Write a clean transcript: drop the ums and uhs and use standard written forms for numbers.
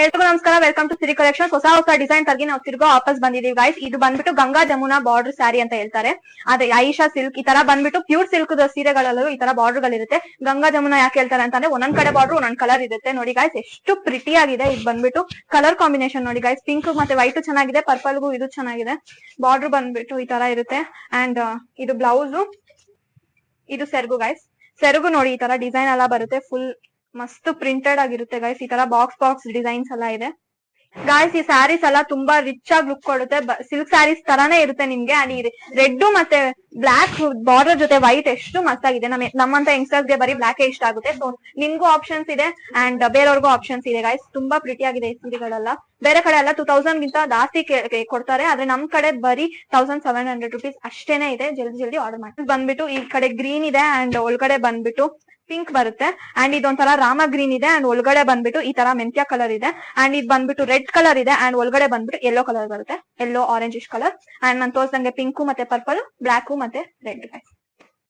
ಎಲ್ರಿಗೂ ನಮಸ್ಕಾರ. Welcome to Siri collection. ಹೊಸ ಡಿಸೈನ್ ತರಗಿ ನಾವು ತಿರ್ಗೋ ವಾಪಸ್ ಬಂದಿದೀವಿ ಗೈಸ್. ಇದು ಬಂದ್ಬಿಟ್ಟು ಗಂಗಾ ಜಮುನಾ ಬಾರ್ಡರ್ ಸ್ಯಾರಿ ಅಂತ ಹೇಳ್ತಾರೆ. ಅದೇ ಐಷಾ ಸಿಲ್ಕ್ ಈ ತರ ಬಂದ್ಬಿಟ್ಟು ಪ್ಯೂರ್ ಸಿಲ್ಕ್ ಸೀರೆಗಳಲ್ಲೂ ಈ ತರ ಬಾರ್ಡರ್ ಗಳಿರುತ್ತೆ. ಗಂಗಾ ಜಮುನಾ ಯಾಕೆ ಹೇಳ್ತಾರೆ ಅಂತಂದ್ರೆ ಒಂದೊಂದ್ ಕಡೆ ಬಾರ್ಡರ್ ಒಂದೊಂದ್ ಕಲರ್ ಇರುತ್ತೆ. ನೋಡಿ ಗೈಸ್ ಎಷ್ಟು ಪ್ರಿಟಿ ಆಗಿದೆ. ಇದು ಬಂದ್ಬಿಟ್ಟು ಕಲರ್ ಕಾಂಬಿನೇಷನ್ ನೋಡಿ ಗೈಸ್, ಪಿಂಕ್ ಮತ್ತೆ ವೈಟ್ ಚೆನ್ನಾಗಿದೆ, ಪರ್ಪಲ್ಗೂ ಇದು ಚೆನ್ನಾಗಿದೆ. ಬಾರ್ಡರ್ ಬಂದ್ಬಿಟ್ಟು ಈ ತರ ಇರುತ್ತೆ. ಅಂಡ್ ಇದು ಬ್ಲೌಸ್, ಇದು ಸೆರಗು ಗೈಸ್. ಸೆರಗು ನೋಡಿ ಈ ತರ ಡಿಸೈನ್ ಎಲ್ಲ ಬರುತ್ತೆ, ಫುಲ್ ಮಸ್ತ್ ಪ್ರಿಂಟೆಡ್ ಆಗಿರುತ್ತೆ ಗೈಸ್. ಈ ತರ ಬಾಕ್ಸ್ ಡಿಸೈನ್ಸ್ ಎಲ್ಲ ಇದೆ ಗಾಯ್ಸ್. ಈ ಸ್ಯಾರೀಸ್ ಎಲ್ಲ ತುಂಬಾ ರಿಚ್ ಆಗಿ ಲುಕ್ ಕೊಡುತ್ತೆ. ಸಿಲ್ಕ್ ಸ್ಯಾರೀಸ್ ತರಾನೇ ಇರುತ್ತೆ ನಿಮ್ಗೆ. ಅಂಡ್ ಈ ರೆಡ್ ಮತ್ತೆ ಬ್ಲಾಕ್ ಬಾರ್ಡರ್ ಜೊತೆ ವೈಟ್ ಎಷ್ಟು ಮಸ್ತ್ ಆಗಿದೆ. ನಮ್ಮಂತ ಯಂಗ್ಸ್ಟರ್ಸ್ ಗೆ ಬರೀ ಬ್ಲಾಕ್ ಇಷ್ಟ ಆಗುತ್ತೆ. ಸೊ ನಿಮ್ಗೂ ಆಪ್ಷನ್ಸ್ ಇದೆ ಅಂಡ್ ಬೇರೆಯವ್ರಿಗೂ ಆಪ್ಷನ್ಸ್ ಇದೆ ಗೈಸ್. ತುಂಬಾ ಪ್ರಿಟಿ ಆಗಿದೆ ಈ ಸೀರೆಗಳೆಲ್ಲ. ಬೇರೆ ಕಡೆ ಎಲ್ಲ 2000 ಗಿಂತ ಜಾಸ್ತಿ ಕೊಡ್ತಾರೆ, ಆದ್ರೆ ನಮ್ ಕಡೆ ಬರೀ 1700 rupees ಅಷ್ಟೇನೆ ಇದೆ. ಜಲ್ದಿ ಆರ್ಡರ್ ಮಾಡಿ. ಬಂದ್ಬಿಟ್ಟು ಈ ಕಡೆ ಗ್ರೀನ್ ಇದೆ ಅಂಡ್ ಒಳಗಡೆ ಬಂದ್ಬಿಟ್ಟು ಪಿಂಕ್ ಬರುತ್ತೆ. ಅಂಡ್ ಇದೊಂಥರ ರಾಮ ಗ್ರೀನ್ ಇದೆ ಅಂಡ್ ಒಳಗಡೆ ಬಂದ್ಬಿಟ್ಟು ಈ ತರ ಮೆಂತ್ಯ ಕಲರ್ ಇದೆ. ಅಂಡ್ ಇದು ಬಂದ್ಬಿಟ್ಟು ರೆಡ್ ಕಲರ್ ಇದೆ ಅಂಡ್ ಒಳಗಡೆ ಬಂದ್ಬಿಟ್ಟು ಯೆಲ್ಲೋ ಕಲರ್ ಬರುತ್ತೆ, ಯೆಲ್ಲೋ ಆರೆಂಜ್ ಕಲರ್. ಅಂಡ್ ನಾನು ತೋರ್ಸಂಗೆ ಪಿಂಕು ಮತ್ತೆ ಪರ್ಪಲ್, ಬ್ಲಾಕ್ ಮತ್ತೆ ರೆಡ್ ಗೈಸ್.